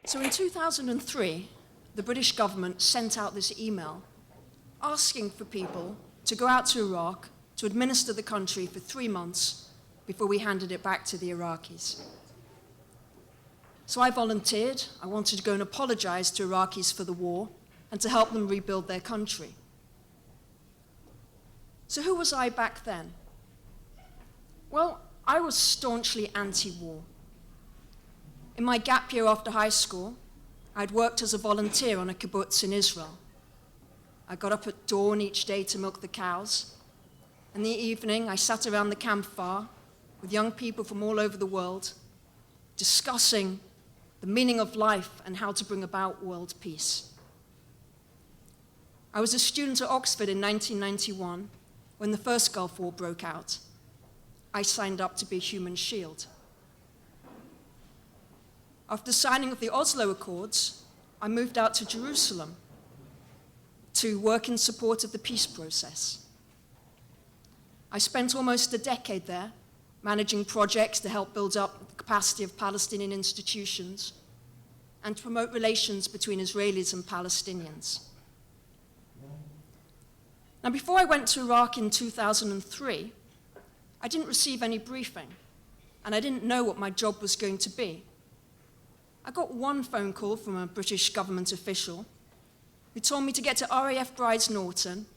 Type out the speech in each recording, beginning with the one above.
So in 2003, the British government sent out this email asking for people to go out to Iraq to administer the country for 3 months before we handed it back to the Iraqis. So I volunteered. I wanted to go and apologize to Iraqis for the war and to help them rebuild their country. So who was I back then? Well, I was staunchly anti-war. In my gap year after high school, I'd worked as a volunteer on a kibbutz in Israel. I got up at dawn each day to milk the cows. In the evening, I sat around the campfire with young people from all over the world, discussing the meaning of life and how to bring about world peace. I was a student at Oxford in 1991 when the first Gulf War broke out. I signed up to be a human shield. After signing of the Oslo Accords, I moved out to Jerusalem to work in support of the peace process. I spent almost a decade there, managing projects to help build up the capacity of Palestinian institutions and to promote relations between Israelis and Palestinians. Now, before I went to Iraq in 2003, I didn't receive any briefing, and I didn't know what my job was going to be. I got one phone call from a British government official who told me to get to RAF Brides Norton,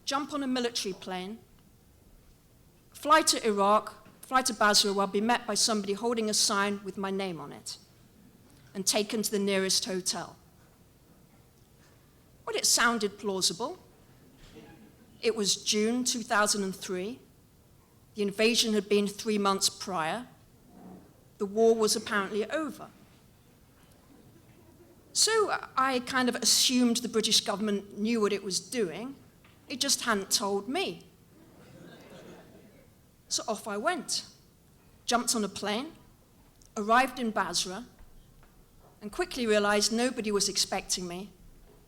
jump on a military plane, fly to Iraq, fly to Basra, where I'll be met by somebody holding a sign with my name on it, and taken to the nearest hotel. Well, it sounded plausible. It was June 2003. The invasion had been 3 months prior. The war was apparently over. So I kind of assumed the British government knew what it was doing. It just hadn't told me. So off I went, jumped on a plane, arrived in Basra, and quickly realized nobody was expecting me.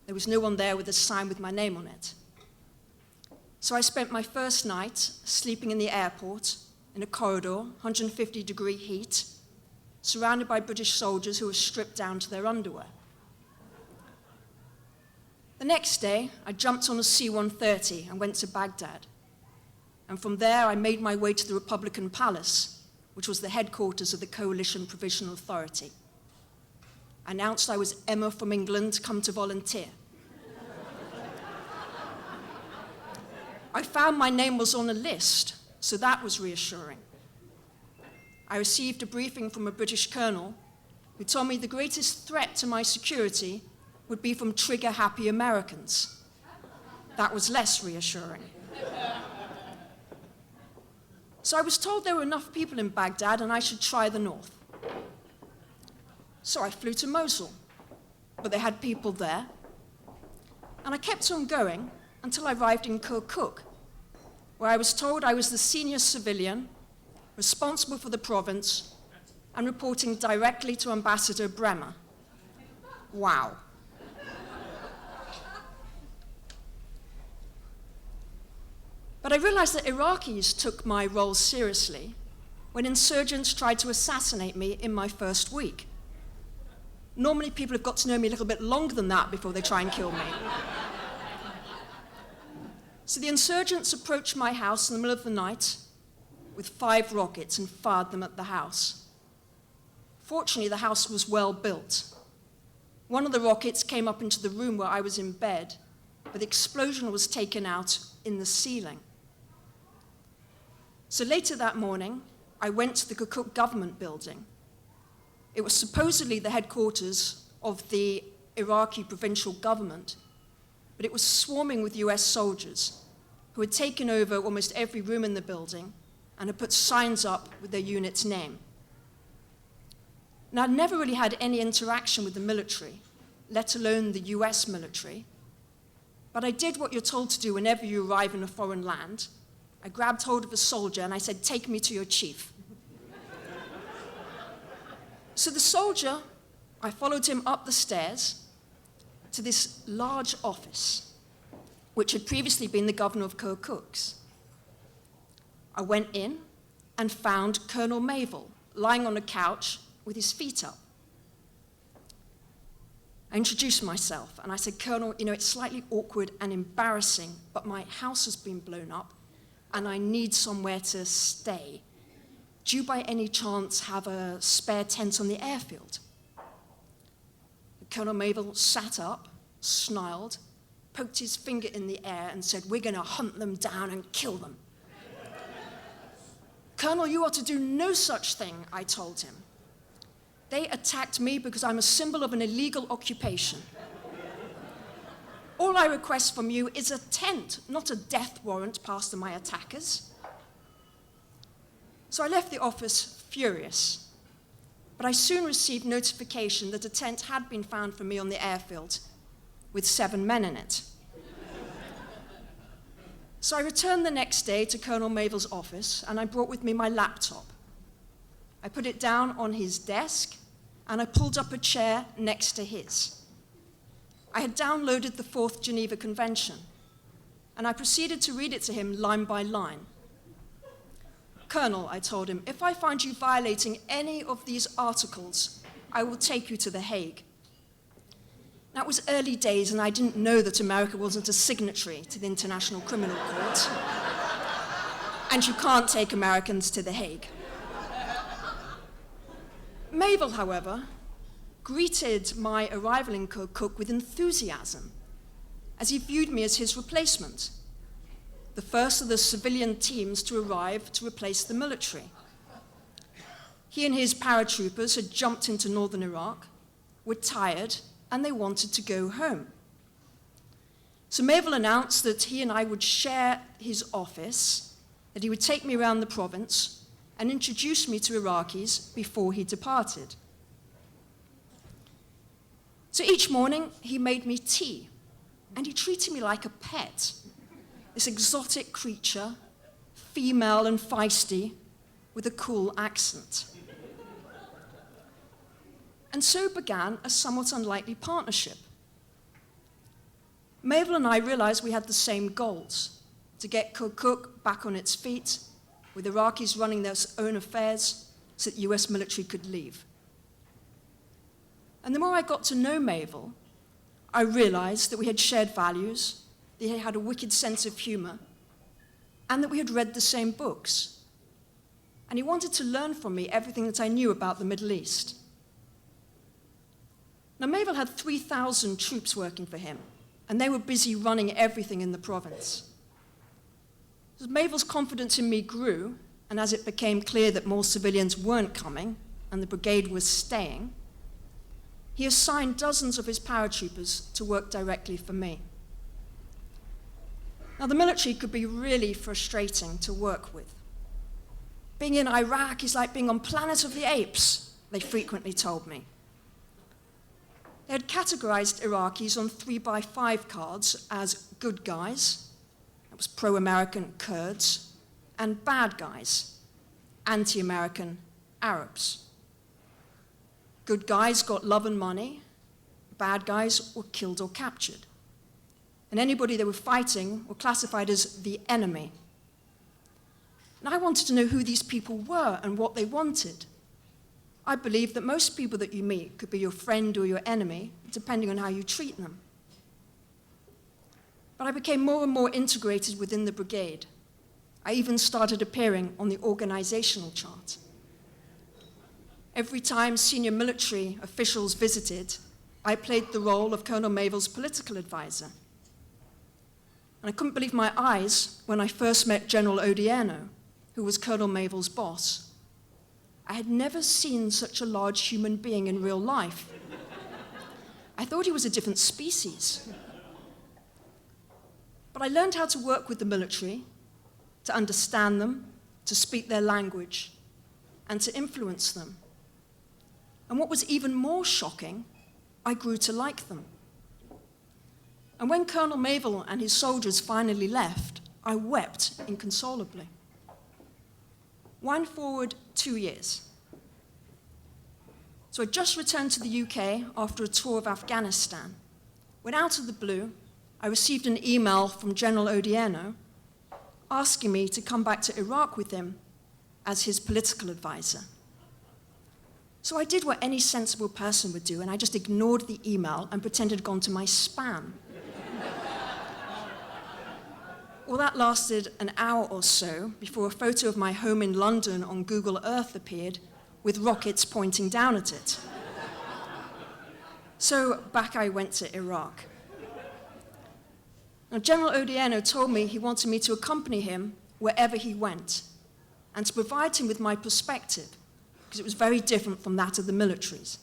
There was no one there with a sign with my name on it. So I spent my first night sleeping in the airport in a corridor, 150-degree heat, surrounded by British soldiers who were stripped down to their underwear. The next day, I jumped on a C-130 and went to Baghdad. And from there, I made my way to the Republican Palace, which was the headquarters of the Coalition Provisional Authority. I announced I was Emma from England, come to volunteer. I found my name was on a list, so that was reassuring. I received a briefing from a British colonel who told me the greatest threat to my security would be from trigger-happy Americans. That was less reassuring. So I was told there were enough people in Baghdad and I should try the north. So I flew to Mosul, but they had people there. And I kept on going until I arrived in Kirkuk, where I was told I was the senior civilian responsible for the province and reporting directly to Ambassador Bremer. Wow. But I realized that Iraqis took my role seriously when insurgents tried to assassinate me in my first week. Normally, people have got to know me a little bit longer than that before they try and kill me. So the insurgents approached my house in the middle of the night with 5 rockets and fired them at the house. Fortunately, the house was well built. One of the rockets came up into the room where I was in bed, but the explosion was taken out in the ceiling. So later that morning, I went to the Kirkuk government building. It was supposedly the headquarters of the Iraqi provincial government, but it was swarming with US soldiers who had taken over almost every room in the building and had put signs up with their unit's name. Now, I'd never really had any interaction with the military, let alone the US military, but I did what you're told to do whenever you arrive in a foreign land. I grabbed hold of a soldier and I said, "Take me to your chief." So the soldier, I followed him up the stairs to this large office, which had previously been the governor of Kirkuk's. I went in and found Colonel Mayville lying on a couch with his feet up. I introduced myself, and I said, Colonel, it's slightly awkward and embarrassing, but my house has been blown up, and I need somewhere to stay. Do you by any chance have a spare tent on the airfield? Colonel Mayville sat up, snarled, poked his finger in the air and said, we're going to hunt them down and kill them. Colonel, you are to do no such thing, I told him. They attacked me because I'm a symbol of an illegal occupation. All I request from you is a tent, not a death warrant passed to my attackers. So I left the office furious, but I soon received notification that a tent had been found for me on the airfield with 7 men in it. So I returned the next day to Colonel Mayville's office, and I brought with me my laptop. I put it down on his desk, and I pulled up a chair next to his. I had downloaded the 4th Geneva Convention, and I proceeded to read it to him line by line. Colonel, I told him, if I find you violating any of these articles, I will take you to The Hague. Now, it was early days, and I didn't know that America wasn't a signatory to the International Criminal Court, and you can't take Americans to The Hague. Mayville, however, greeted my arrival in Kirkuk with enthusiasm, as he viewed me as his replacement, the first of the civilian teams to arrive to replace the military. He and his paratroopers had jumped into northern Iraq, were tired, and they wanted to go home. So Mayville announced that he and I would share his office, that he would take me around the province and introduce me to Iraqis before he departed. So each morning, he made me tea, and he treated me like a pet, this exotic creature, female and feisty, with a cool accent. And so began a somewhat unlikely partnership. Mayville and I realized we had the same goals: to get Kirkuk back on its feet, with Iraqis running their own affairs so that the US military could leave. And the more I got to know Mayville, I realized that we had shared values, that he had a wicked sense of humor, and that we had read the same books. And he wanted to learn from me everything that I knew about the Middle East. Now, Mayville had 3,000 troops working for him, and they were busy running everything in the province. As Mayville's confidence in me grew, and as it became clear that more civilians weren't coming, and the brigade was staying, he assigned dozens of his paratroopers to work directly for me. Now, the military could be really frustrating to work with. Being in Iraq is like being on Planet of the Apes, they frequently told me. They had categorized Iraqis on 3x5 cards as good guys, that was pro-American Kurds, and bad guys, anti-American Arabs. Good guys got love and money, bad guys were killed or captured. And anybody they were fighting were classified as the enemy. And I wanted to know who these people were and what they wanted. I believe that most people that you meet could be your friend or your enemy, depending on how you treat them. But I became more and more integrated within the brigade. I even started appearing on the organizational chart. Every time senior military officials visited, I played the role of Colonel Mayville's political advisor. And I couldn't believe my eyes when I first met General Odierno, who was Colonel Mayville's boss. I had never seen such a large human being in real life. I thought he was a different species. But I learned how to work with the military, to understand them, to speak their language, and to influence them. And what was even more shocking, I grew to like them. And when Colonel Mayville and his soldiers finally left, I wept inconsolably. Wind forward 2 years. So I just returned to the UK after a tour of Afghanistan, when out of the blue, I received an email from General Odierno asking me to come back to Iraq with him as his political advisor. So I did what any sensible person would do, and I just ignored the email and pretended it had gone to my spam. Well, that lasted an hour or so before a photo of my home in London on Google Earth appeared with rockets pointing down at it. So back I went to Iraq. Now, General Odierno told me he wanted me to accompany him wherever he went and to provide him with my perspective, because it was very different from that of the militaries.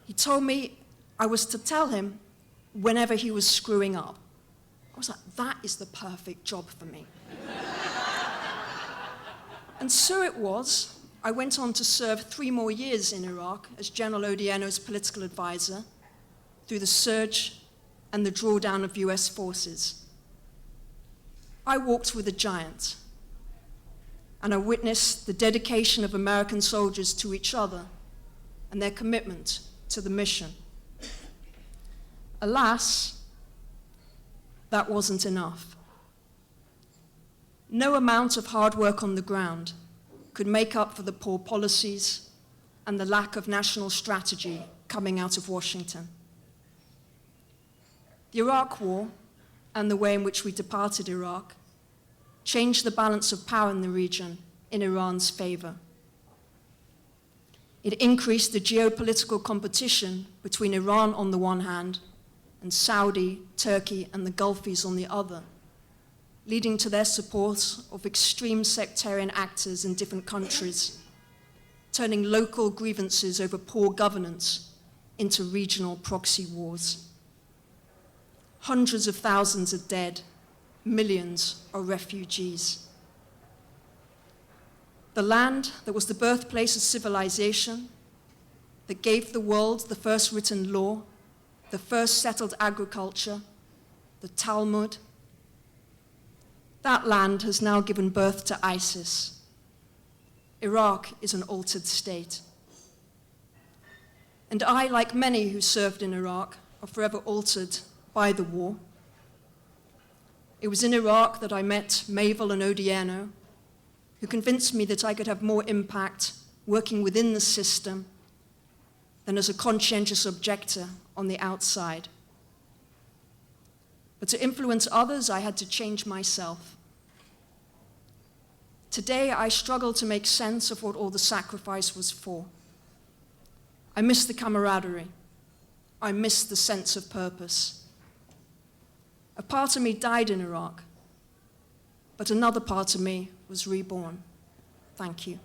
He told me I was to tell him whenever he was screwing up. I was like, that is the perfect job for me. And so it was. I went on to serve 3 more years in Iraq as General Odierno's political advisor through the surge and the drawdown of US forces. I walked with a giant, and I witnessed the dedication of American soldiers to each other and their commitment to the mission. Alas, that wasn't enough. No amount of hard work on the ground could make up for the poor policies and the lack of national strategy coming out of Washington. The Iraq War and the way in which we departed Iraq changed the balance of power in the region in Iran's favor. It increased the geopolitical competition between Iran on the one hand and Saudi, Turkey, and the Gulfies on the other, leading to their support of extreme sectarian actors in different countries, turning local grievances over poor governance into regional proxy wars. Hundreds of thousands are dead, millions are refugees. The land that was the birthplace of civilization, that gave the world the first written law, the first settled agriculture, the Talmud, that land has now given birth to ISIS. Iraq is an altered state. And I, like many who served in Iraq, are forever altered by the war. It was in Iraq that I met Mayville and Odierno, who convinced me that I could have more impact working within the system than as a conscientious objector on the outside. But to influence others, I had to change myself. Today, I struggle to make sense of what all the sacrifice was for. I miss the camaraderie. I miss the sense of purpose. A part of me died in Iraq, but another part of me was reborn. Thank you.